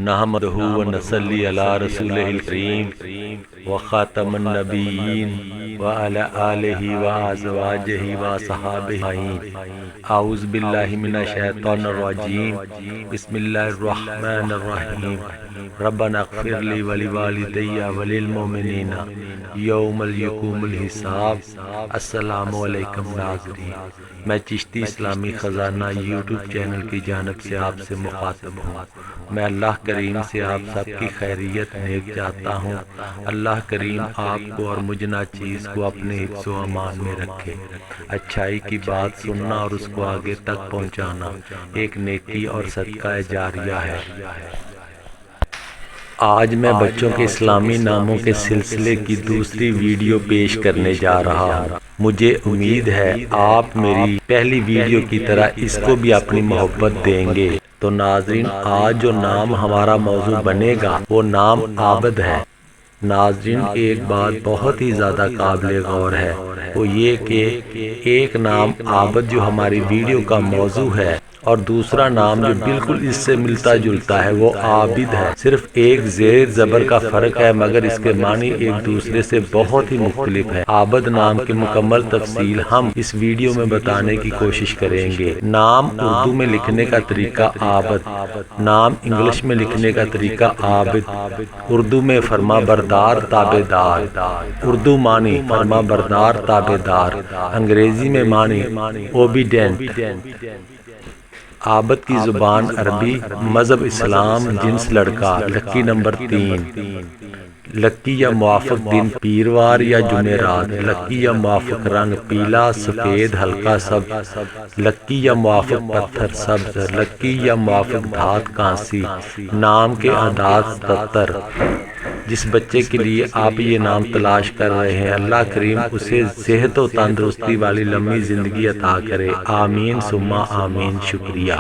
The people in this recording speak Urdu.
نحمدہ ونصلی علی رسولہ الکریم وخاتم النبیین وعلی آلہ وازواجہ وصحابہ اجمعین۔ اعوذ باللہ من الشیطان الرجیم، بسم اللہ الرحمن الرحیم۔ ربنا اغفر لی ولوالدی وللمؤمنین یوم یقوم الحساب۔ السلام علیکم ناظرین، میں چشتی اسلامی خزانہ یوٹیوب چینل کی جانب سے آپ سے مخاطب ہوں۔ میں اللہ کریم سے آپ سب کی خیریت نیک چاہتا ہوں۔ اللہ کریم آپ کو اور مجھ ناچیز کو اپنے حفظ و امان میں رکھے۔ اچھائی کی بات سننا اور اس کو آگے تک پہنچانا ایک نیکی اور صدقہ جاریہ ہے۔ آج میں بچوں کے اسلامی ناموں کے سلسلے کی دوسری ویڈیو پیش کرنے جا رہا ہوں۔ مجھے امید ہے آپ میری پہلی ویڈیو کی طرح اس کو بھی اپنی محبت دیں گے۔ تو ناظرین، آج جو نام ہمارا موضوع بنے گا وہ نام عابد ہے۔ ناظرین، ایک بات بہت ہی زیادہ قابل غور ہے، وہ یہ کہ ایک نام عابد جو ہماری ویڈیو کا موضوع ہے اور دوسرا نام جو بالکل اس سے ملتا جلتا ہے وہ عابد ہے۔ صرف ایک زیر زبر کا فرق ہے، مگر اس کے معنی ایک دوسرے سے بہت ہی مختلف ہے۔ عابد نام کی مکمل تفصیل ہم اس ویڈیو میں بتانے کی کوشش کریں گے۔ نام اردو میں لکھنے کا طریقہ عابد، نام انگلش میں لکھنے کا طریقہ عابد۔ اردو میں فرما بردار، تابع دار، اردو معنی فرما بردار، تابع دار، انگریزی میں معنی اوبیڈینٹ۔ عابد کی زبان عربی، مذہب اسلام، جنس لڑکا، لکی نمبر 3، لکی یا موافق دن پیروار یا جمعرات، لکی یا موافق رنگ پیلا، سفید، ہلکا سبز، لکی یا موافق پتھر سبز، لکی یا موافق دھات کانسی۔ نام کے اعداد 77۔ جس بچے کے لیے آپ یہ نام تلاش کر رہے ہیں، اللہ کریم اسے صحت و تندرستی والی لمبی زندگی عطا کرے۔ آمین ثم آمین۔ شکریہ۔